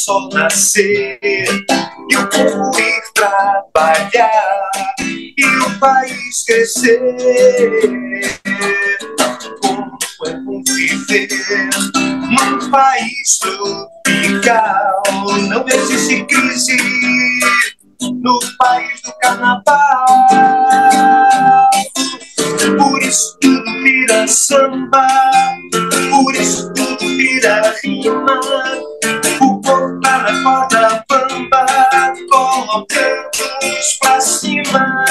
sol nascer e o povo ir trabalhar e o país crescer. Como é bom viver num país tropical. Não existe crise no país do carnaval. Por isso tudo vira samba, por isso tudo vira rima. O povo tá na corda bamba, colocando-os pra cima.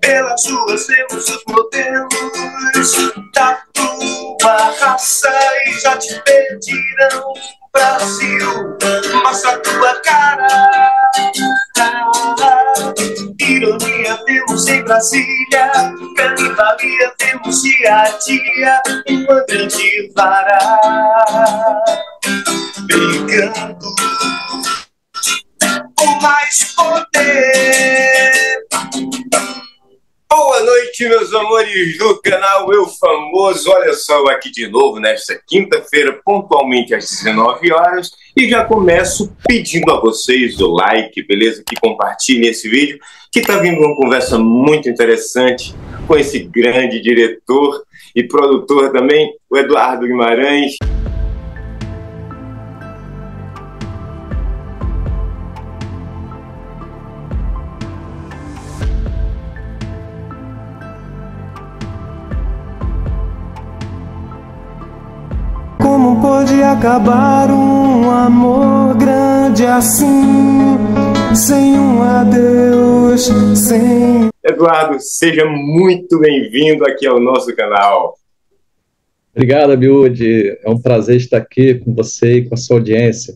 Pelas ruas vemos os modelos da tua raça e já te pedirão, Brasil, mostra a tua cara. Ironia temos em Brasília, canibalia temos dia a dia, uma grande vara brigando por mais poder. Boa noite, meus amores do canal Eu Famoso. Olha só, aqui de novo nesta quinta-feira, pontualmente às 19 horas. E já começo pedindo a vocês o like, beleza? Que compartilhem esse vídeo, que tá vindo uma conversa muito interessante com esse grande diretor e produtor também, o Eduardo Guimarães. Como pode acabar um amor grande assim, sem um adeus, sem... Eduardo, seja muito bem-vindo aqui ao nosso canal. Obrigado, Abiúde. É um prazer estar aqui com você e com a sua audiência.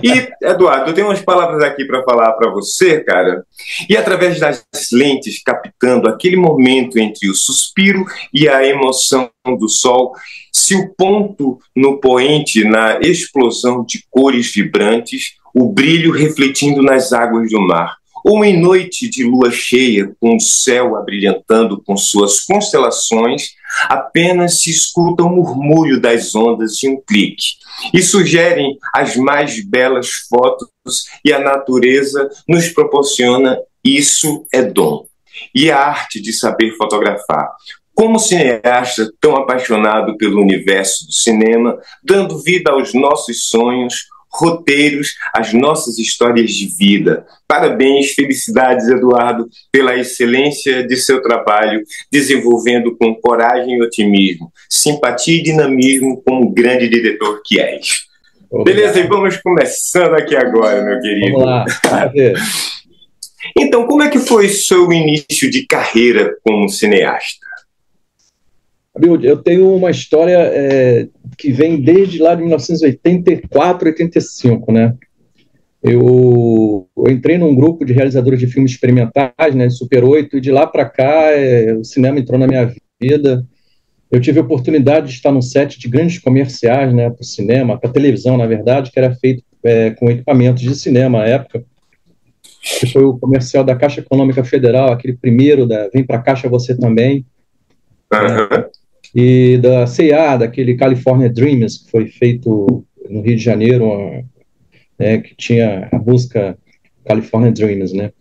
E, Eduardo, eu tenho umas palavras aqui para falar para você, cara. E através das lentes, captando aquele momento entre o suspiro e a emoção do sol, se o ponto no poente, na explosão de cores vibrantes, o brilho refletindo nas águas do mar, ou em noite de lua cheia, com o céu abrilhantando com suas constelações, apenas se escuta o murmúrio das ondas de um clique, e sugerem as mais belas fotos, e a natureza nos proporciona isso é dom. E a arte de saber fotografar. Como cineasta tão apaixonado pelo universo do cinema, dando vida aos nossos sonhos, roteiros, as nossas histórias de vida. Parabéns, felicidades, Eduardo, pela excelência de seu trabalho, desenvolvendo com coragem e otimismo, simpatia e dinamismo como grande diretor que és. Obrigado. Beleza, e vamos começando aqui agora, meu querido. Vamos lá. Então, como é que foi seu início de carreira como cineasta? Eu tenho uma história que vem desde lá de 1984, 85, né? Eu entrei num grupo de realizadores de filmes experimentais, né, Super 8, e de lá para cá o cinema entrou na minha vida. Eu tive a oportunidade de estar num set de grandes comerciais, né, para o cinema, para televisão, na verdade, que era feito com equipamentos de cinema à época, que foi o comercial da Caixa Econômica Federal, aquele primeiro da Vem Pra Caixa Você Também. Uhum. E da C&A, daquele California Dreams, que foi feito no Rio de Janeiro, que tinha a música California Dreams, né?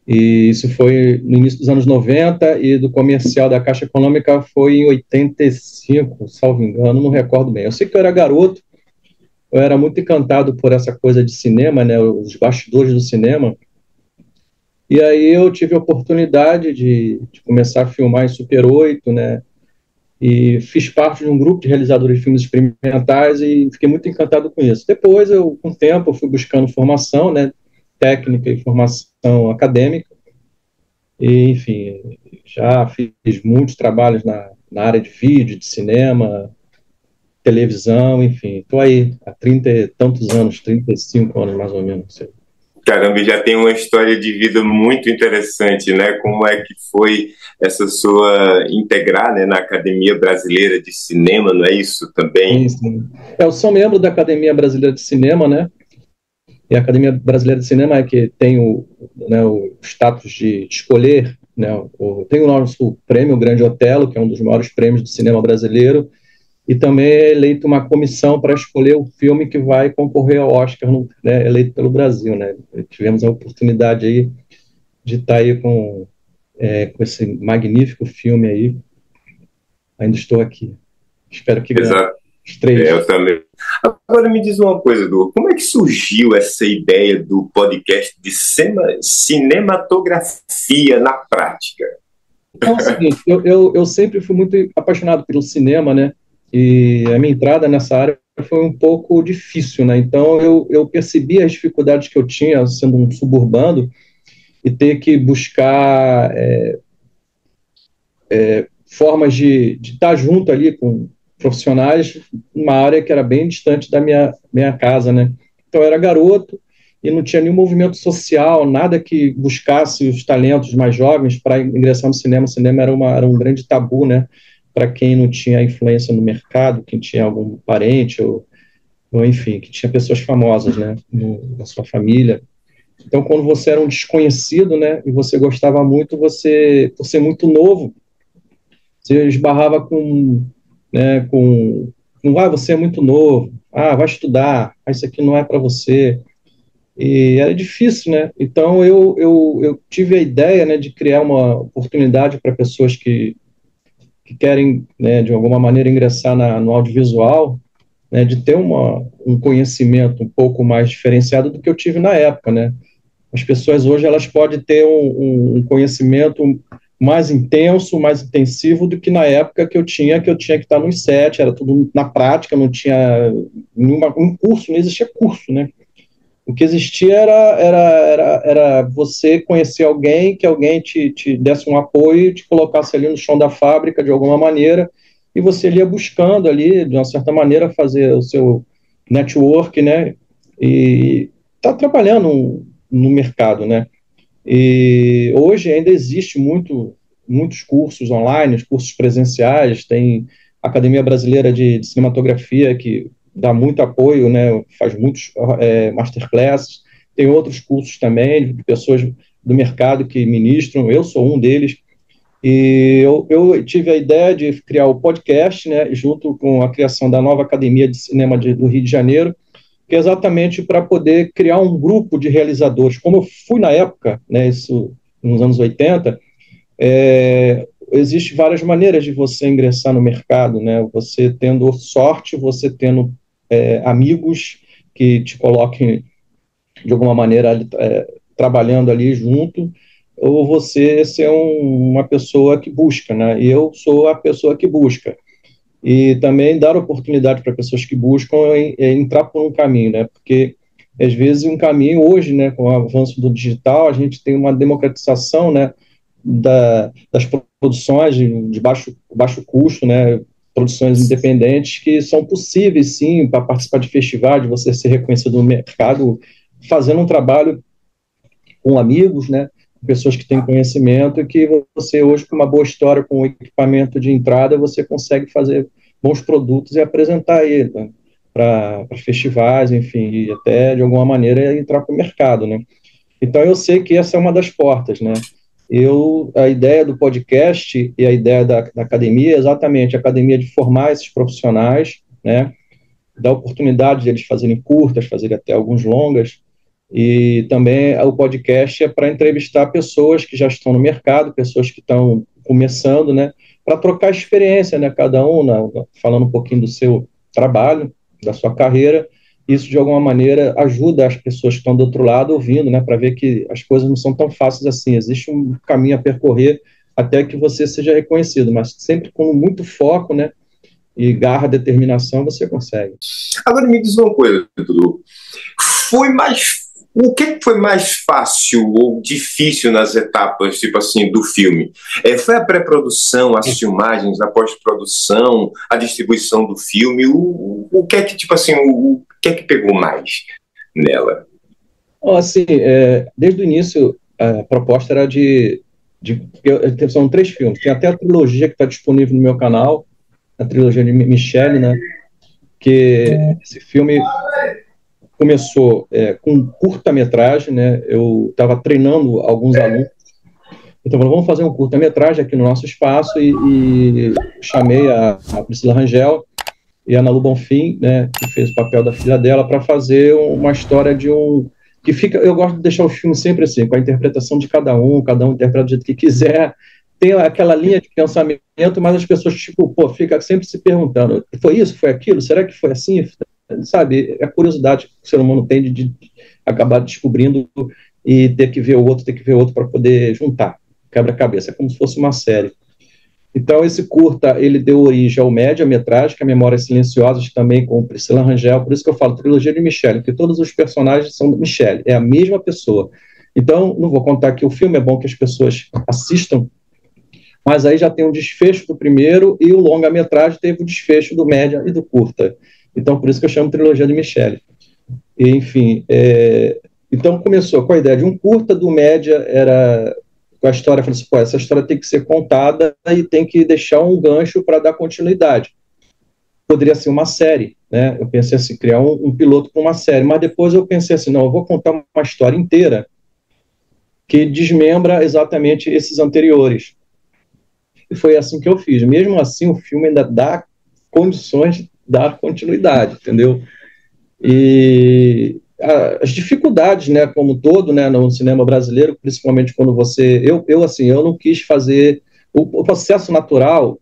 E isso foi no início dos anos 90, e do comercial da Caixa Econômica foi em 85, salvo engano, não recordo bem. Eu sei que eu era garoto, eu era muito encantado por essa coisa de cinema, né? Os bastidores do cinema. E aí eu tive a oportunidade de começar a filmar em Super 8, né? E fiz parte de um grupo de realizadores de filmes experimentais e fiquei muito encantado com isso. Depois, com o tempo, eu fui buscando formação, né, técnica e formação acadêmica. E, enfim, já fiz muitos trabalhos na área de vídeo, de cinema, televisão, enfim. Estou aí há 30 e tantos anos, 35 anos mais ou menos, sei. Caramba, já tem uma história de vida muito interessante, né? Como é que foi essa sua integrar, né, na Academia Brasileira de Cinema, não é isso também? Sim, sim. Eu sou membro da Academia Brasileira de Cinema, né? E a Academia Brasileira de Cinema é que tem o status de escolher, né? Tem o nosso prêmio, o Grande Otelo, que é um dos maiores prêmios do cinema brasileiro, e também é eleito uma comissão para escolher o filme que vai concorrer ao Oscar, né, eleito pelo Brasil, né? Tivemos a oportunidade aí de estar aí com esse magnífico filme aí. Ainda estou aqui. Espero que ganhe os 3. Eu também. Agora me diz uma coisa, Edu, como é que surgiu essa ideia do podcast de cinematografia na prática? Então, é o seguinte, eu sempre fui muito apaixonado pelo cinema, né? E a minha entrada nessa área foi um pouco difícil, né? Então, eu percebi as dificuldades que eu tinha sendo um suburbano e ter que buscar formas de estar junto ali com profissionais numa área que era bem distante da minha casa, né? Então, eu era garoto e não tinha nenhum movimento social, nada que buscasse os talentos mais jovens para ingressar no cinema. O cinema era um grande tabu, né? Para quem não tinha influência no mercado, quem tinha algum parente, ou enfim, que tinha pessoas famosas, né? Na sua família. Então, quando você era um desconhecido, né? E você gostava muito, por ser muito novo, você esbarrava você é muito novo, vai estudar, isso aqui não é para você. E era difícil, né? Então eu tive a ideia, né, de criar uma oportunidade para pessoas que querem, né, de alguma maneira ingressar no audiovisual, né, de ter um conhecimento um pouco mais diferenciado do que eu tive na época, né? As pessoas hoje elas podem ter um conhecimento mais intenso, mais intensivo do que na época que eu tinha que estar no set, era tudo na prática, não tinha um curso, não existia curso, né? O que existia era você conhecer alguém, que alguém te desse um apoio, te colocasse ali no chão da fábrica de alguma maneira, e você ia buscando ali, de uma certa maneira, fazer o seu network, né? E tá trabalhando no mercado, né? E hoje ainda existe muitos cursos online, cursos presenciais, tem a Academia Brasileira de Cinematografia, que dá muito apoio, né, faz muitos masterclasses, tem outros cursos também, de pessoas do mercado que ministram, eu sou um deles, e eu tive a ideia de criar o podcast, né, junto com a criação da nova Academia de Cinema do Rio de Janeiro, que é exatamente para poder criar um grupo de realizadores. Como eu fui na época, né, isso nos anos 80, existem várias maneiras de você ingressar no mercado, né? Você tendo sorte, você tendo amigos que te coloquem de alguma maneira trabalhando ali junto, ou você ser uma pessoa que busca, né? E eu sou a pessoa que busca. E também dar oportunidade para pessoas que buscam entrar por um caminho, né? Porque às vezes um caminho hoje, né, com o avanço do digital, a gente tem uma democratização, né, das produções de baixo custo, né, produções independentes que são possíveis, sim, para participar de festivais, de você ser reconhecido no mercado, fazendo um trabalho com amigos, né, pessoas que têm conhecimento e que você hoje, com uma boa história, com um equipamento de entrada, você consegue fazer bons produtos e apresentar ele, né, para festivais, enfim, e até, de alguma maneira, entrar para o mercado, né. Então, eu sei que essa é uma das portas, né. A ideia do podcast e a ideia da academia é exatamente a academia de formar esses profissionais, né, dar oportunidade de eles fazerem curtas, fazerem até alguns longas, e também o podcast é para entrevistar pessoas que já estão no mercado, pessoas que estão começando, né, para trocar experiência, né, cada um, falando um pouquinho do seu trabalho, da sua carreira. Isso, de alguma maneira, ajuda as pessoas que estão do outro lado ouvindo, né, para ver que as coisas não são tão fáceis assim. Existe um caminho a percorrer até que você seja reconhecido, mas sempre com muito foco, né, e garra, determinação, você consegue. Agora me diz uma coisa, Dudu. O que foi mais fácil ou difícil nas etapas, tipo assim, do filme? Foi a pré-produção, as filmagens, a pós-produção, a distribuição do filme? O que é que, tipo assim, o que é que pegou mais nela? Assim, desde o início, a proposta era são 3 filmes. Tem até a trilogia que está disponível no meu canal, a trilogia de Michele, né? Que esse filme começou com curta-metragem, né? Eu estava treinando alguns alunos, então vamos fazer um curta-metragem aqui no nosso espaço, e chamei a Priscila Rangel, e a Ana Lu Bonfim, né, que fez o papel da filha dela, para fazer uma história de um... que fica, eu gosto de deixar os filmes sempre assim, com a interpretação de cada um interpreta do jeito que quiser, tem aquela linha de pensamento, mas as pessoas, tipo, pô, fica sempre se perguntando, foi isso, foi aquilo, será que foi assim? Sabe, é a curiosidade que o ser humano tem de acabar descobrindo e ter que ver o outro para poder juntar, quebra-cabeça, é como se fosse uma série. Então, esse curta, ele deu origem ao média-metragem, que é Memórias Silenciosas, também com Priscila Rangel, por isso que eu falo trilogia de Michelle, porque todos os personagens são de Michelle, é a mesma pessoa. Então, não vou contar que o filme é bom que as pessoas assistam, mas aí já tem um desfecho do primeiro e o longa-metragem teve o desfecho do média e do curta. Então, por isso que eu chamo trilogia de Michelle. E, enfim, então começou com a ideia de um curta, do média era... com a história, eu falei assim, pô, essa história tem que ser contada e tem que deixar um gancho para dar continuidade. Poderia ser uma série, né? Eu pensei assim, criar um piloto para uma série, mas depois eu pensei assim, não, eu vou contar uma história inteira que desmembra exatamente esses anteriores. E foi assim que eu fiz. Mesmo assim, o filme ainda dá condições de dar continuidade, entendeu? E as dificuldades, né, como todo, né, no cinema brasileiro, principalmente quando você... Eu não quis fazer... O processo natural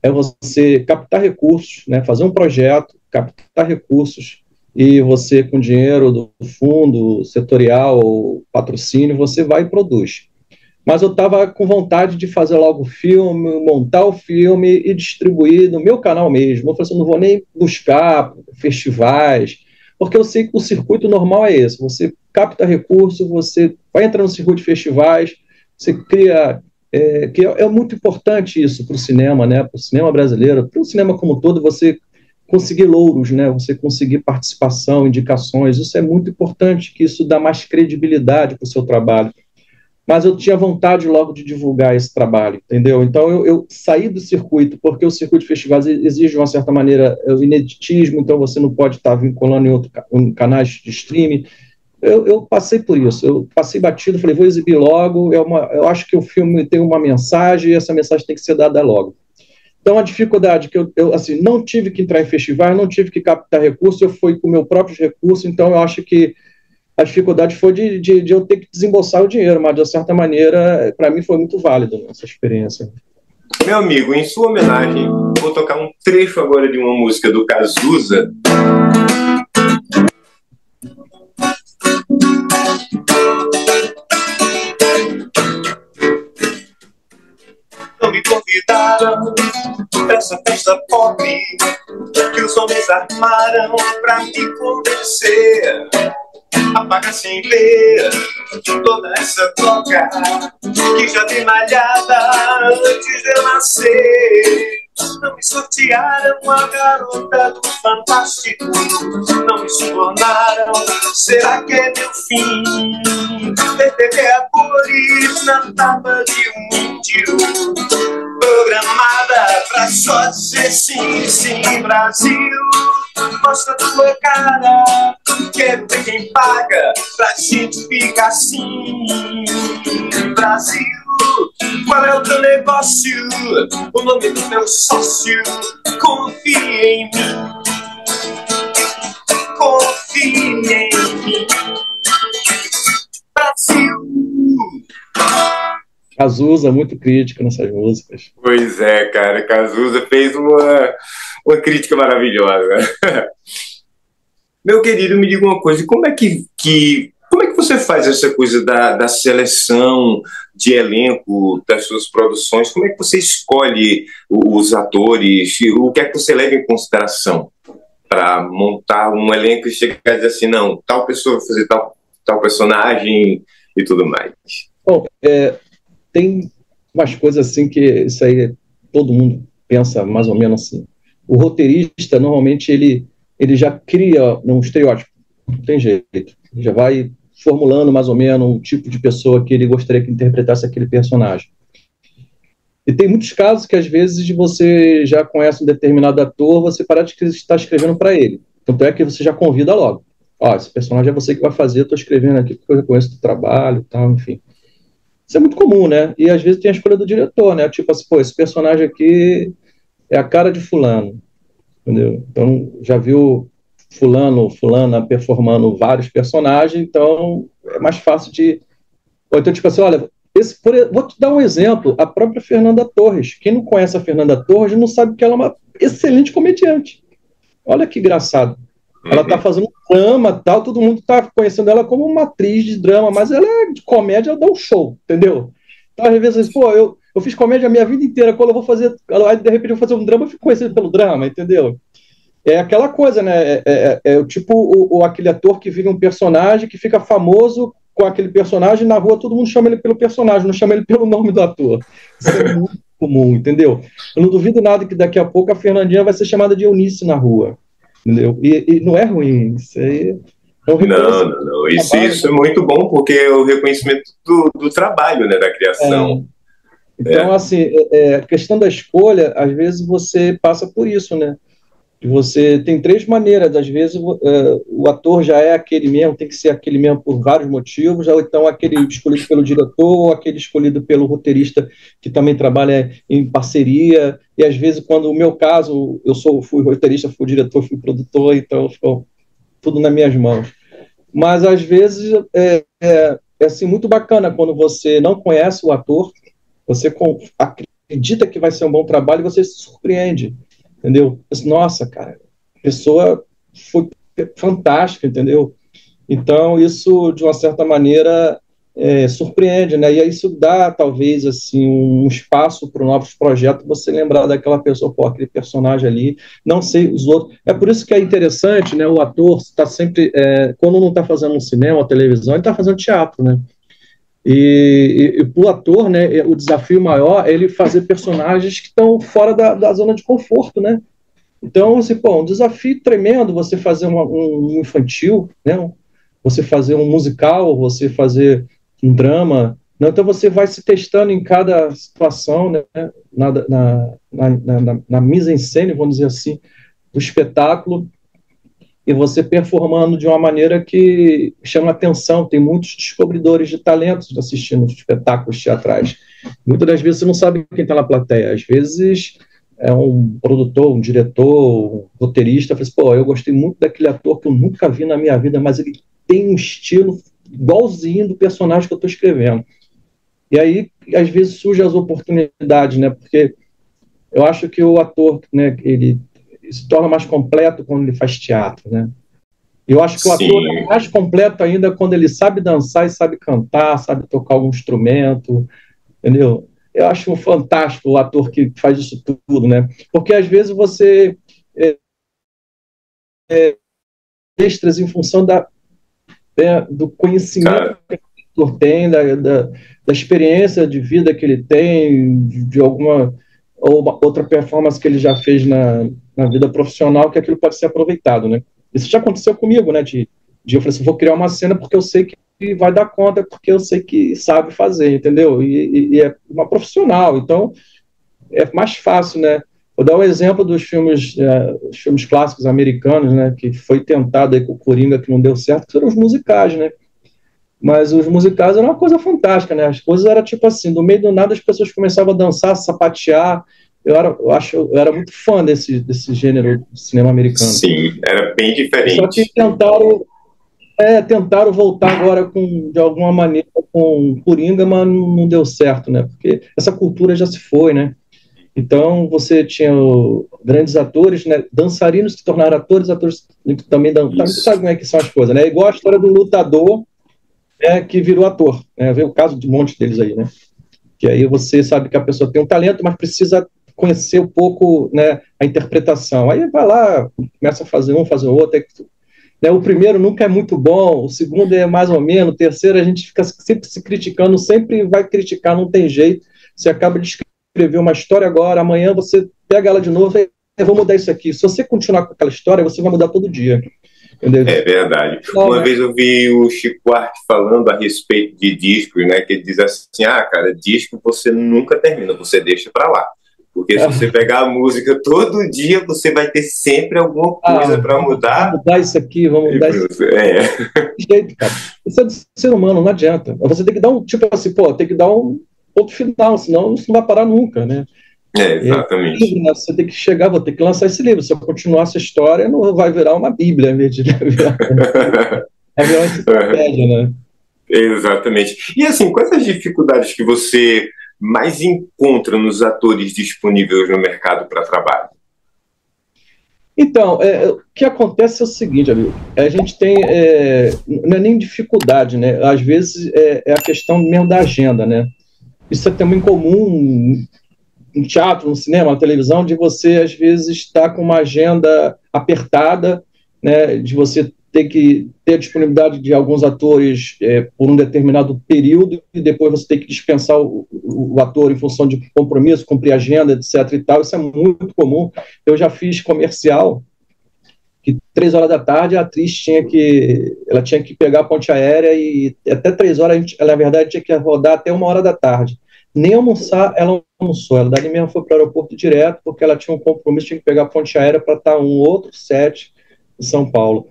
é você captar recursos, né, fazer um projeto, captar recursos, e você, com dinheiro do fundo setorial, patrocínio, você vai e produz. Mas eu estava com vontade de fazer logo o filme, montar o filme e distribuir no meu canal mesmo. Eu falei assim, não vou nem buscar festivais, porque eu sei que o circuito normal é esse. Você capta recurso, você vai entrar no circuito de festivais, você cria... que é muito importante isso para o cinema, né? Para o cinema brasileiro, para o cinema como um todo, você conseguir louros, né? Você conseguir participação, indicações, isso é muito importante, que isso dá mais credibilidade para o seu trabalho. Mas eu tinha vontade logo de divulgar esse trabalho, entendeu? Então eu saí do circuito, porque o circuito de festivais exige, de uma certa maneira, o ineditismo, então você não pode estar vinculando em canais de streaming. Eu passei por isso, eu passei batido, falei, vou exibir logo, eu acho que o filme tem uma mensagem e essa mensagem tem que ser dada logo. Então a dificuldade que eu assim, não tive que entrar em festivais, não tive que captar recursos, eu fui com o meu próprio recurso, então eu acho que a dificuldade foi de eu ter que desembolsar o dinheiro, mas de certa maneira, para mim foi muito válido essa experiência. Meu amigo, em sua homenagem, vou tocar um trecho agora de uma música do Cazuza. Não me convidaram pra essa festa pop que os homens armaram pra me convencer. Apaga sem ver toda essa toca que já dei malhada antes de eu nascer. Não me sortearam a garota do Fantástico, não me subornaram, será que é meu fim? Perder a cores na tapa de um índio, programada pra só dizer sim, sim, Brasil. Mostra tua cara, quero ver quem paga pra gente ficar assim. Brasil, qual é o teu negócio? O nome do meu sócio, confia em mim. Confia em mim. Brasil. Cazuza, muito crítico nessas músicas. Pois é, cara, Cazuza fez uma crítica maravilhosa. Meu querido, me diga uma coisa, como é que você faz essa coisa da seleção de elenco das suas produções? Como é que você escolhe os atores? O que é que você leva em consideração para montar um elenco e chegar a dizer assim, não, tal pessoa vai fazer tal personagem e tudo mais? Bom, tem umas coisas assim que isso aí todo mundo pensa mais ou menos assim. O roteirista, normalmente, ele já cria um estereótipo, não tem jeito. Ele já vai formulando mais ou menos um tipo de pessoa que ele gostaria que interpretasse aquele personagem. E tem muitos casos que, às vezes, você já conhece um determinado ator, você para de estar escrevendo para ele. Tanto é que você já convida logo. Esse personagem é você que vai fazer, eu estou escrevendo aqui porque eu reconheço o trabalho e tal, enfim. Isso é muito comum, né? E às vezes tem a escolha do diretor, né? Tipo assim, pô, esse personagem aqui é a cara de fulano. entendeu? Então, já viu fulana performando vários personagens, então é mais fácil de... Ou então, tipo assim, olha, vou te dar um exemplo, a própria Fernanda Torres. Quem não conhece a Fernanda Torres não sabe que ela é uma excelente comediante. Olha que engraçado. Ela tá fazendo drama, tal, todo mundo tá conhecendo ela como uma atriz de drama, mas ela é de comédia, ela dá um show, entendeu? Então, às vezes, pô, eu fiz comédia a minha vida inteira, quando eu vou fazer, aí, de repente eu vou fazer um drama, eu fico conhecido pelo drama, entendeu? É aquela coisa, né? É tipo aquele ator que vive um personagem que fica famoso com aquele personagem, na rua todo mundo chama ele pelo personagem, não chama ele pelo nome do ator. Isso é muito comum, entendeu? Eu não duvido nada que daqui a pouco a Fernandinha vai ser chamada de Eunice na rua, entendeu? E não é ruim, isso aí é um reconhecimento. Não. Isso é muito bom, porque é o reconhecimento do trabalho, né, da criação. Então, assim, a questão da escolha, às vezes você passa por isso, né? Que você tem três maneiras, às vezes o ator já é aquele mesmo, tem que ser aquele mesmo por vários motivos, ou então aquele escolhido pelo diretor, ou aquele escolhido pelo roteirista que também trabalha em parceria, e às vezes, quando o meu caso, fui roteirista, fui diretor, fui produtor, então ficou tudo nas minhas mãos. Mas às vezes é assim, muito bacana quando você não conhece o ator, você acredita que vai ser um bom trabalho e você se surpreende. Entendeu? Nossa, cara, a pessoa foi fantástica, entendeu? Então, isso, de uma certa maneira, surpreende, né? E aí isso dá, talvez, assim, um espaço para novos projetos, você lembrar daquela pessoa, pô, aquele personagem ali, não sei os outros. É por isso que é interessante, né? O ator está sempre, quando não está fazendo um cinema ou televisão, ele está fazendo teatro, né? E para o ator, né, o desafio maior é ele fazer personagens que estão fora da zona de conforto, né? Então, assim, pô, um desafio tremendo você fazer um infantil, né? Você fazer um musical, você fazer um drama. Né? Então, você vai se testando em cada situação, né? Na mise-en-scène, vamos dizer assim, do espetáculo, e você performando de uma maneira que chama atenção. Tem muitos descobridores de talentos assistindo espetáculos teatrais. Muitas das vezes você não sabe quem está na plateia. Às vezes é um produtor, um diretor, um roteirista, fala assim, pô, eu gostei muito daquele ator que eu nunca vi na minha vida, mas ele tem um estilo igualzinho do personagem que eu estou escrevendo. E aí, às vezes, surgem as oportunidades, né? Porque eu acho que o ator, né, ele se torna mais completo quando ele faz teatro, né? Eu acho que o ator é mais completo ainda quando ele sabe dançar e sabe cantar, sabe tocar algum instrumento, entendeu? Eu acho fantástico o ator que faz isso tudo, né? Porque às vezes você extras em função do conhecimento que o ator tem, da experiência de vida que ele tem, de alguma ou outra performance que ele já fez na vida profissional, que aquilo pode ser aproveitado, né? Isso já aconteceu comigo, né? De eu falei assim, vou criar uma cena porque eu sei que vai dar conta, porque eu sei que sabe fazer, entendeu? E é uma profissional, então é mais fácil, né? Vou dar um exemplo dos filmes clássicos americanos, né? Que foi tentado aí com o Coringa, que não deu certo, que foram os musicais, né? Mas os musicais eram uma coisa fantástica, né? As coisas eram tipo assim, do meio do nada as pessoas começavam a dançar, a sapatear. Eu era muito fã desse gênero de cinema americano. Sim, era bem diferente. Só que tentaram voltar agora de alguma maneira com Coringa, mas não deu certo, né? Porque essa cultura já se foi, né? Então você tinha grandes atores, né? Dançarinos que se tornaram atores que também sabe como é que são as coisas, né? É igual a história do lutador, que virou ator, né? Vê o caso de um monte deles aí, né? Que aí você sabe que a pessoa tem um talento, mas precisa conhecer um pouco, né, a interpretação. Aí vai lá, começa a fazer um, fazer o outro. Né, o primeiro nunca é muito bom, o segundo é mais ou menos, o terceiro a gente fica sempre se criticando, sempre vai criticar, não tem jeito. Você acaba de escrever uma história agora, amanhã você pega ela de novo e vou mudar isso aqui. Se você continuar com aquela história, você vai mudar todo dia. Entendeu? É verdade. Uma vez eu vi o Chico Buarque falando a respeito de discos, né, que ele diz assim, cara, disco você nunca termina, você deixa pra lá. Porque se você pegar a música todo dia, você vai ter sempre alguma coisa para mudar. Vamos mudar isso aqui, vamos mudar isso aqui. Jeito, cara. Isso é do ser humano, não adianta. Você tem que dar tem que dar um ponto final, senão isso não vai parar nunca, né? Exatamente. Você tem que chegar, vou ter que lançar esse livro. Se eu continuar essa história, não vai virar uma Bíblia, em vez de virar uma enciclopédia, né? Exatamente. E assim, quais as dificuldades que você mais encontra nos atores disponíveis no mercado para trabalho? Então, o que acontece é o seguinte, amigo, a gente tem, não é nem dificuldade, né? Às vezes é a questão mesmo da agenda, né? Isso é também comum no teatro, no cinema, na televisão, de você, às vezes, estar com uma agenda apertada, né? De você ter que ter a disponibilidade de alguns atores por um determinado período e depois você ter que dispensar o ator em função de compromisso, cumprir agenda, etc. e tal. Isso é muito comum. Eu já fiz comercial que 3 horas da tarde a atriz tinha que pegar a ponte aérea e até 3 horas, ela, na verdade, tinha que rodar até 1 hora da tarde. Nem almoçar, ela almoçou. Ela dali mesmo foi para o aeroporto direto, porque ela tinha um compromisso, tinha que pegar a ponte aérea para estar um outro set em São Paulo.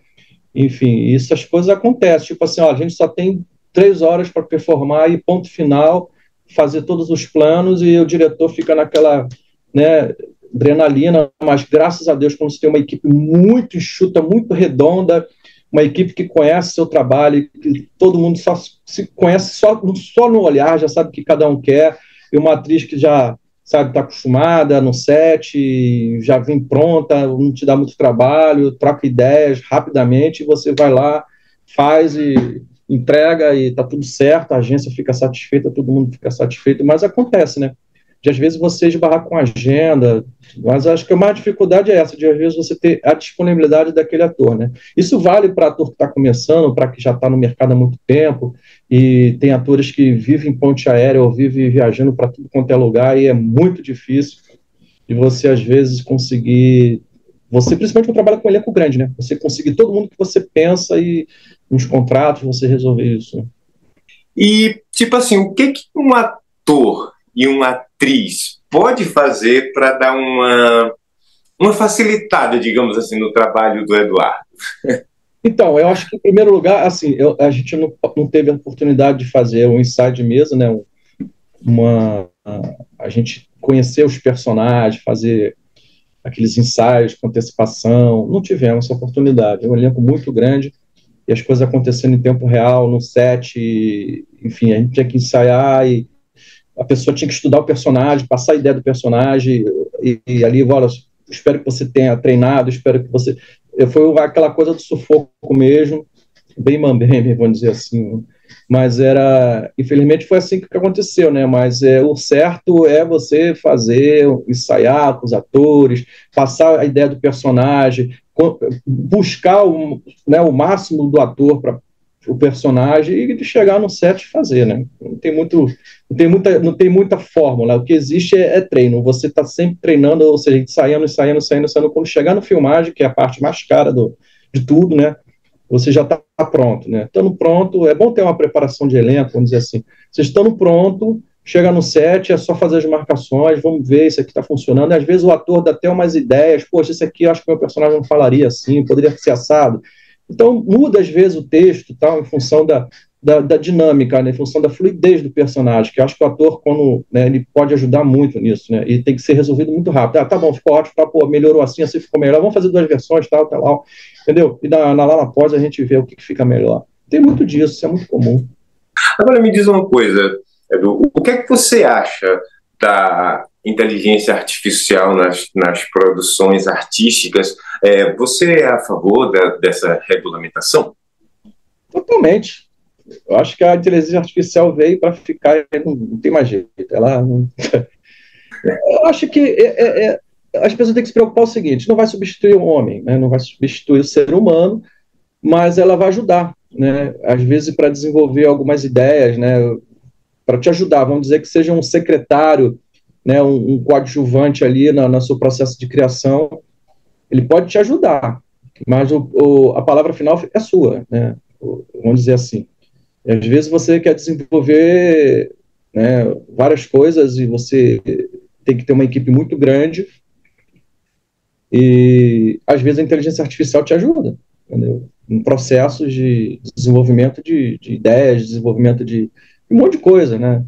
Enfim, essas coisas acontecem. Tipo assim, ó, a gente só tem 3 horas para performar e ponto final, fazer todos os planos e o diretor fica naquela, né, adrenalina, mas graças a Deus, quando você tem uma equipe muito enxuta, muito redonda, uma equipe que conhece seu trabalho, que todo mundo só se conhece só no olhar, já sabe o que cada um quer, e uma atriz que já sabe, está acostumada no set, já vem pronta, não te dá muito trabalho, troca ideias rapidamente, e você vai lá, faz e entrega e está tudo certo, a agência fica satisfeita, todo mundo fica satisfeito, mas acontece, né? De às vezes você esbarrar com a agenda, mas acho que a maior dificuldade é essa, de às vezes você ter a disponibilidade daquele ator, né? Isso vale para ator que está começando, para que já está no mercado há muito tempo, e tem atores que vivem em ponte aérea ou vivem viajando para tudo quanto é lugar, e é muito difícil de você, às vezes, conseguir... Você, principalmente, quando trabalha com elenco grande, né? Você conseguir todo mundo que você pensa e nos contratos você resolver isso. E, tipo assim, o que um ator e uma atriz pode fazer para dar uma facilitada, digamos assim, no trabalho do Eduardo? Então, eu acho que, em primeiro lugar, assim, a gente não teve a oportunidade de fazer um ensaio de mesa, né? A gente conhecer os personagens, fazer aqueles ensaios com antecipação. Não tivemos essa oportunidade. É um elenco muito grande e as coisas acontecendo em tempo real, no set. Enfim, a gente tinha que ensaiar e a pessoa tinha que estudar o personagem, passar a ideia do personagem e ali, olha, espero que você tenha treinado, espero que você... Foi aquela coisa do sufoco mesmo, bem mambembe, vamos dizer assim. Mas infelizmente foi assim que aconteceu, né? Mas o certo é você fazer, ensaiar com os atores, passar a ideia do personagem, buscar o máximo do ator para o personagem e chegar no set e fazer, né? Não tem muita fórmula. O que existe é treino. Você está sempre treinando, ou seja, ensaiando. Quando chegar no filmagem, que é a parte mais cara de tudo, né? Você já está pronto, né? Estando pronto, é bom ter uma preparação de elenco, vamos dizer assim. Vocês estando pronto, chega no set, é só fazer as marcações, vamos ver, isso aqui está funcionando. E, às vezes o ator dá até umas ideias, poxa, isso aqui eu acho que meu personagem não falaria assim, poderia ser assado. Então, muda às vezes o texto, tal, em função da dinâmica, né, em função da fluidez do personagem, que eu acho que o ator, quando, né, ele pode ajudar muito nisso, né, e tem que ser resolvido muito rápido. Tá bom, ficou ótimo, pô, melhorou assim ficou melhor, vamos fazer 2 versões, tal, entendeu? E lá na pós a gente vê o que fica melhor. Tem muito disso, isso é muito comum. Agora me diz uma coisa, Edu, o que é que você acha da inteligência artificial nas produções artísticas? Você é a favor dessa regulamentação? Totalmente. Eu acho que a inteligência artificial veio para ficar, não tem mais jeito. Eu acho que as pessoas têm que se preocupar com o seguinte: não vai substituir o homem, né? Não vai substituir o ser humano, mas ela vai ajudar, né? Às vezes para desenvolver algumas ideias, né? Para te ajudar, vamos dizer que seja um secretário, né? Um coadjuvante ali no seu processo de criação, ele pode te ajudar, mas a palavra final é sua, né? Vamos dizer assim. E às vezes você quer desenvolver, né, várias coisas e você tem que ter uma equipe muito grande e às vezes a inteligência artificial te ajuda, entendeu? Em processos de desenvolvimento de ideias, desenvolvimento de um monte de coisa, né?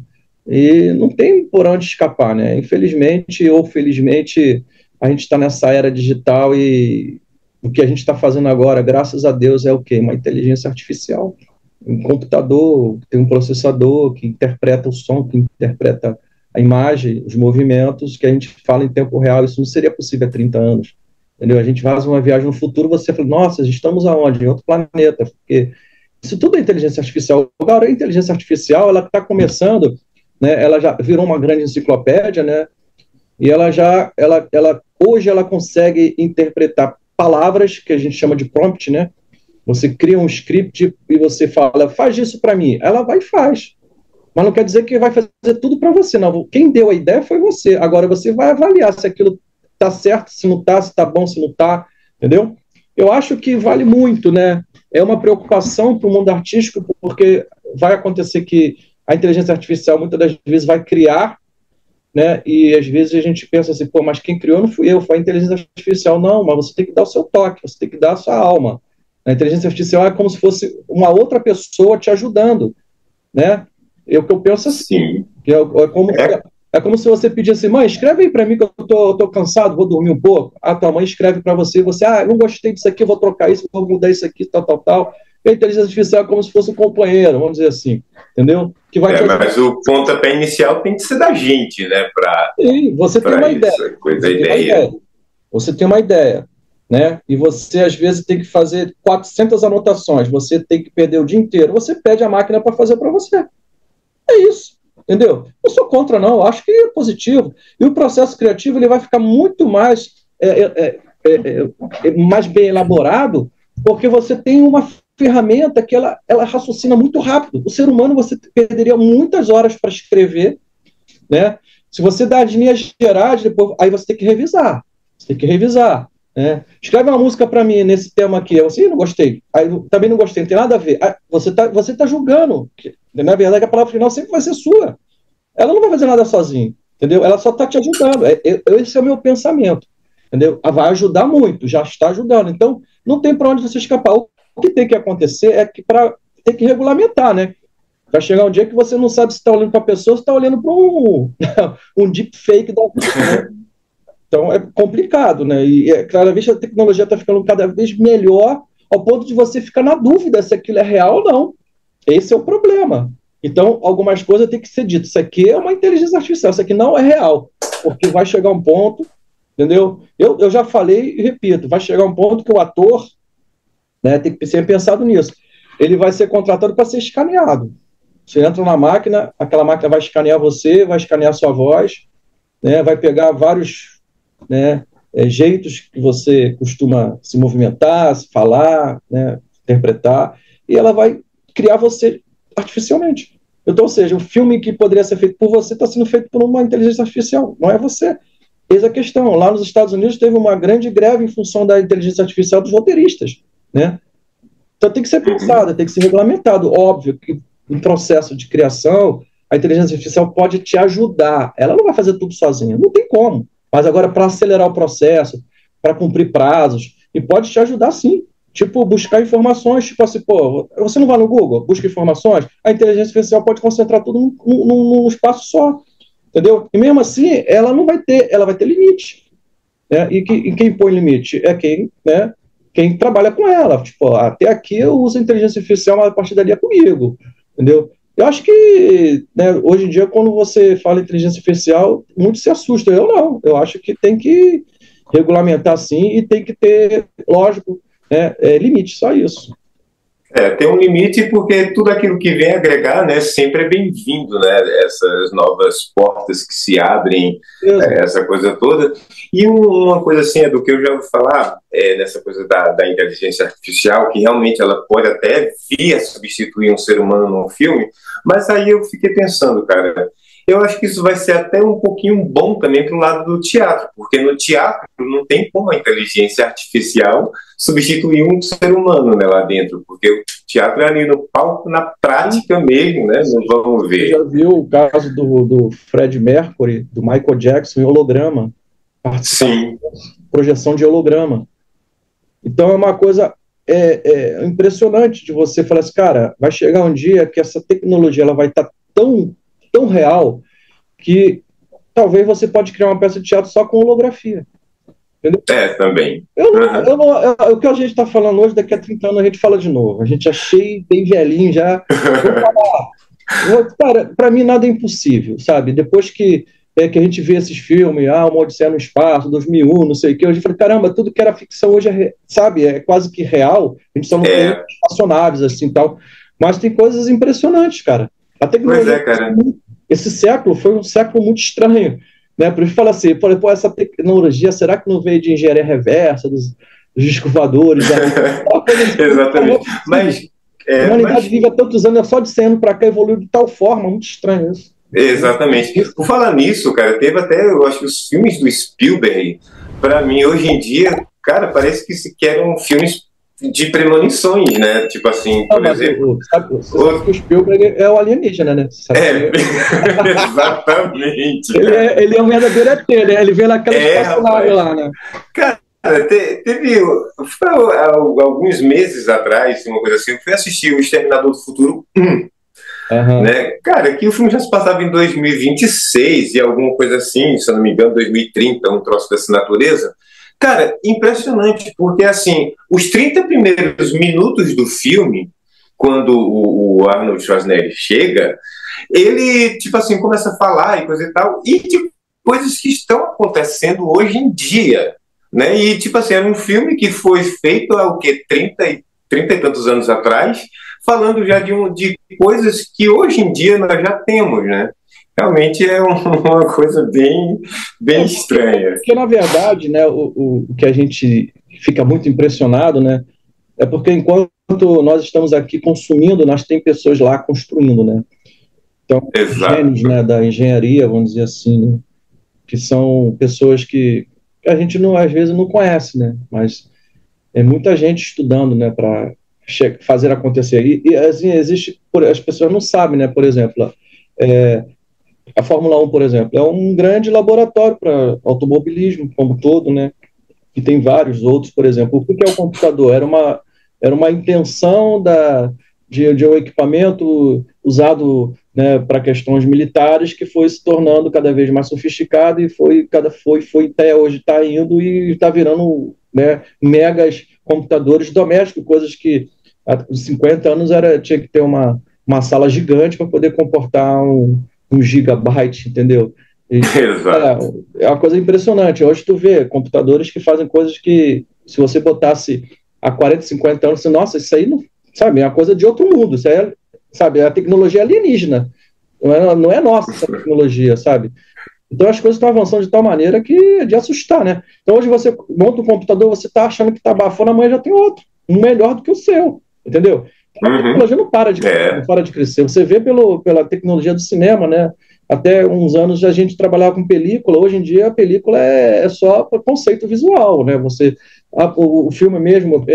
E não tem por onde escapar, né? Infelizmente ou felizmente, a gente está nessa era digital e o que a gente está fazendo agora, graças a Deus, é o quê? Uma inteligência artificial. Um computador, tem um processador que interpreta o som, que interpreta a imagem, os movimentos, que a gente fala em tempo real. Isso não seria possível há 30 anos. Entendeu? A gente faz uma viagem no futuro, você fala, nossa, estamos aonde? Em outro planeta. Porque isso tudo é inteligência artificial. Agora, a inteligência artificial, ela está começando, né, ela já virou uma grande enciclopédia, né, e hoje ela consegue interpretar palavras que a gente chama de prompt, né, você cria um script e você fala, faz isso para mim, ela vai e faz, mas não quer dizer que vai fazer tudo para você, não, quem deu a ideia foi você, agora você vai avaliar se aquilo está certo, se não está, se está bom, se não está, entendeu? Eu acho que vale muito, né, é uma preocupação para o mundo artístico, porque vai acontecer que a inteligência artificial muitas das vezes vai criar, né? E às vezes a gente pensa assim, pô, mas quem criou não fui eu, foi a inteligência artificial. Não, mas você tem que dar o seu toque, você tem que dar a sua alma. A inteligência artificial é como se fosse uma outra pessoa te ajudando, né? O que eu penso assim, que é como se você pedisse assim, mãe, escreve aí para mim que eu tô cansado, vou dormir um pouco. A tua mãe escreve para você, você, não gostei disso aqui, vou trocar isso, vou mudar isso aqui, tal. E a inteligência artificial é como se fosse um companheiro, vamos dizer assim, entendeu? Que vai mas o pontapé inicial tem que ser da gente, né? Sim, você tem uma ideia. Você tem uma ideia, né? E você, às vezes, tem que fazer 400 anotações, você tem que perder o dia inteiro, você pede a máquina para fazer para você. É isso, entendeu? Não sou contra, não, eu acho que é positivo. E o processo criativo ele vai ficar muito mais, mais bem elaborado, porque você tem uma ferramenta que ela raciocina muito rápido. O ser humano, você perderia muitas horas para escrever, né? Se você dá as linhas gerais, depois, aí você tem que revisar. Né? Escreve uma música para mim nesse tema aqui. Eu assim, não gostei. Aí também não gostei, não tem nada a ver. Aí, você tá julgando. Na verdade, a palavra final sempre vai ser sua. Ela não vai fazer nada sozinha, entendeu? Ela só está te ajudando. Esse é o meu pensamento, entendeu? Vai ajudar muito, já está ajudando. Então, não tem para onde você escapar. O que tem que acontecer é que tem que regulamentar, né? Vai chegar um dia que você não sabe se está olhando para a pessoa ou se está olhando para um deepfake da vida, né? Então é complicado, né? E cada vez a tecnologia está ficando cada vez melhor, ao ponto de você ficar na dúvida se aquilo é real ou não. Esse é o problema. Então, algumas coisas têm que ser ditas. Isso aqui é uma inteligência artificial, isso aqui não é real. Porque vai chegar um ponto, entendeu? Eu já falei e repito, vai chegar um ponto que o ator, né, tem que ser pensado nisso. Ele vai ser contratado para ser escaneado. Você entra na máquina, aquela máquina vai escanear você, vai escanear sua voz, né, vai pegar vários, né, jeitos que você costuma se movimentar, se falar, né, interpretar, e ela vai criar você artificialmente. Então, ou seja, o filme que poderia ser feito por você está sendo feito por uma inteligência artificial, não é você. Eis a questão. Lá nos Estados Unidos teve uma grande greve em função da inteligência artificial dos roteiristas, né? Então tem que ser pensado, tem que ser regulamentado. Óbvio que no processo de criação, a inteligência artificial pode te ajudar. Ela não vai fazer tudo sozinha, não tem como. Mas agora, para acelerar o processo, para cumprir prazos, e pode te ajudar sim. Tipo, buscar informações, tipo assim, pô, você não vai no Google, busca informações, a inteligência artificial pode concentrar tudo num espaço só, entendeu? E mesmo assim, ela vai ter limite. Né? E quem põe limite é quem trabalha com ela. Tipo, até aqui eu uso a inteligência artificial, mas a partir dali é comigo, entendeu? Eu acho que, né, hoje em dia, quando você fala inteligência artificial, muitos se assustam. Eu não. Eu acho que tem que regulamentar sim e tem que ter, lógico, limite, só isso. Tem um limite porque tudo aquilo que vem agregar, né, sempre é bem-vindo, né, essas novas portas que se abrem, essa coisa toda. E uma coisa assim, do que eu já ouvi falar, nessa coisa da inteligência artificial, que realmente ela pode até vir a substituir um ser humano num filme, mas aí eu fiquei pensando, cara, eu acho que isso vai ser até um pouquinho bom também para o lado do teatro, porque no teatro não tem como a inteligência artificial substituir um ser humano, né, lá dentro, porque o teatro é ali no palco, na prática mesmo, né, não vamos ver. Você já viu o caso do Fred Mercury, do Michael Jackson, em holograma? Sim. Projeção de holograma. Então é uma coisa impressionante de você falar assim, cara, vai chegar um dia que essa tecnologia ela vai estar tão tão real que talvez você pode criar uma peça de teatro só com holografia. Entendeu? Também. O que a gente está falando hoje, daqui a 30 anos a gente fala de novo. A gente achei bem velhinho já. Cara, para mim nada é impossível, sabe? Depois que a gente vê esses filmes, Uma Odisseia no Espaço, 2001, não sei o que, a gente fala, caramba, tudo que era ficção hoje sabe, é quase que real. A gente só não tem espaçonaves assim tal. Mas tem coisas impressionantes, cara. A tecnologia, cara. Esse século foi um século muito estranho. Né? Por isso fala assim, pô, essa tecnologia, será que não veio de engenharia reversa, dos discos voadores? Exatamente. Mas a humanidade vive há tantos anos, só de 100 anos para cá evoluiu de tal forma, muito estranho isso. Exatamente. Por falar nisso, cara, teve até, eu acho que os filmes do Spielberg, para mim, hoje em dia, cara, parece que sequer eram filmes de premonições, né? Tipo assim, por exemplo... Você sabe que o Spielberg é o alienígena, né? Exatamente. Ele é um verdadeiro ET, né? Ele vê naquela espaçonave lá, né? Cara, teve alguns meses atrás, uma coisa assim, eu fui assistir O Exterminador do Futuro 1. Né? Cara, que o filme já se passava em 2026 e alguma coisa assim, se eu não me engano, 2030, um troço dessa natureza. Cara, impressionante, porque assim, os 30 primeiros minutos do filme, quando o Arnold Schwarzenegger chega, ele, tipo assim, começa a falar e coisa e tal, e tipo, coisas que estão acontecendo hoje em dia, né? E, tipo assim, era um filme que foi feito há, 30 e tantos anos atrás, falando já de coisas que hoje em dia nós já temos, né? Realmente é uma coisa bem estranha. Porque, na verdade, né, o que a gente fica muito impressionado, né, é porque enquanto nós estamos aqui consumindo, nós tem pessoas lá construindo, né? Então, gênios, né, da engenharia, vamos dizer assim, né, que são pessoas que a gente não, às vezes não conhece, né? Mas é muita gente estudando, né, para fazer acontecer. E assim, as pessoas não sabem, né? Por exemplo, a Fórmula 1, por exemplo, é um grande laboratório para automobilismo como todo, né? E tem vários outros, por exemplo. O que é o computador? Era uma intenção de um equipamento usado, né, para questões militares, que foi se tornando cada vez mais sofisticado e foi até hoje está indo e está virando, né, megas computadores domésticos, coisas que há 50 anos tinha que ter uma sala gigante para poder comportar um gigabyte, entendeu? Exato. É uma coisa impressionante. Hoje tu vê computadores que fazem coisas que, se você botasse há 40, 50 anos, nossa, isso aí não, sabe, é uma coisa de outro mundo, isso aí sabe, é a tecnologia alienígena, não é nossa essa tecnologia, sabe? Então as coisas estão avançando de tal maneira que é de assustar, né? Então hoje você monta um computador, você está achando que está abafando, amanhã já tem outro, um melhor do que o seu, entendeu? A tecnologia não para de crescer. Você vê pela tecnologia do cinema, né? Até uns anos a gente trabalhava com película, hoje em dia a película é só conceito visual, né? O filme mesmo,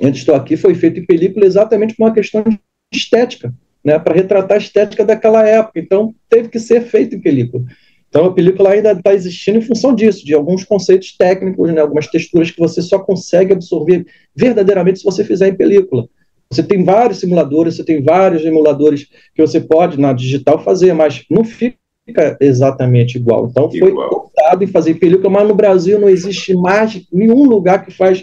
Antes Estou Aqui, foi feito em película exatamente por uma questão de estética, né? Para retratar a estética daquela época. Então teve que ser feito em película. Então a película ainda está existindo em função disso, de alguns conceitos técnicos, né? Algumas texturas que você só consegue absorver verdadeiramente se você fizer em película. Você tem vários simuladores, você tem vários emuladores que você pode, na digital, fazer, mas não fica exatamente igual. Então, foi optado em fazer película, mas no Brasil não existe mais nenhum lugar que faz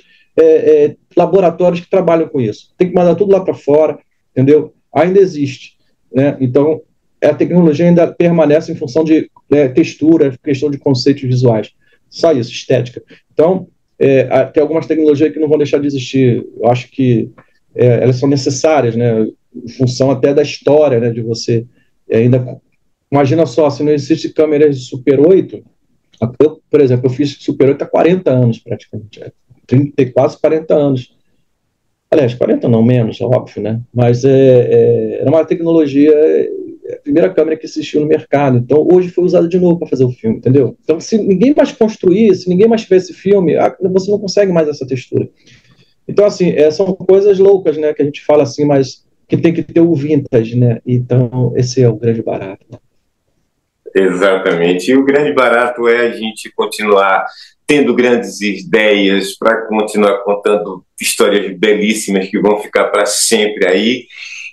laboratórios que trabalham com isso. Tem que mandar tudo lá para fora, entendeu? Ainda existe, né? Então, a tecnologia ainda permanece em função de textura, questão de conceitos visuais. Só isso, estética. Então, tem algumas tecnologias que não vão deixar de existir. Eu acho que elas são necessárias, né, em função até da história, né, de você ainda... Imagina só, se não existe câmeras de Super 8, por exemplo, eu fiz Super 8 há 40 anos, praticamente, 30, quase 40 anos. Aliás, 40 não, menos, óbvio, né, mas era uma tecnologia, a primeira câmera que existiu no mercado, então hoje foi usada de novo para fazer o filme, entendeu? Então, se ninguém mais construir, se ninguém mais tiver esse filme, você não consegue mais essa textura. Então, assim, são coisas loucas, né, que a gente fala assim, mas que tem que ter o vintage, né? Então, esse é o grande barato. Exatamente. E o grande barato é a gente continuar tendo grandes ideias para continuar contando histórias belíssimas que vão ficar para sempre aí.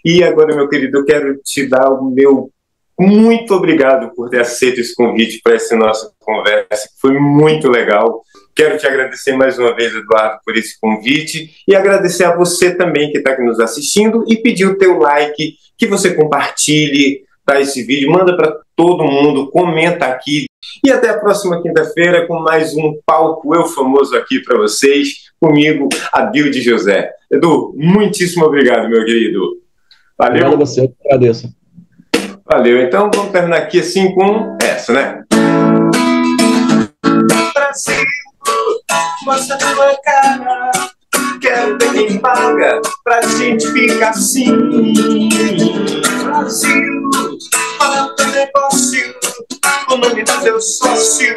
E agora, meu querido, eu quero te dar o meu muito obrigado por ter aceito esse convite para essa nossa conversa, que foi muito legal. Quero te agradecer mais uma vez, Eduardo, por esse convite e agradecer a você também que está aqui nos assistindo e pedir o teu like, que você compartilhe, tá, esse vídeo, manda para todo mundo, comenta aqui. E até a próxima quinta-feira com mais um Palco Eu Famoso aqui para vocês, comigo, Adilde José. Edu, muitíssimo obrigado, meu querido. Valeu. Obrigado a você, eu que agradeço. Valeu, então vamos terminar aqui assim com essa, né? Brasil, mostra a tua cara, quero ver quem paga pra gente ficar assim. Brasil, fala teu negócio, o nome do teu sócio,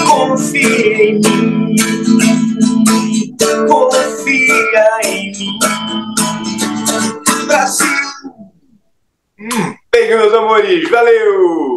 confia em mim, confia em mim. Brasil, beijo, meus amores, valeu!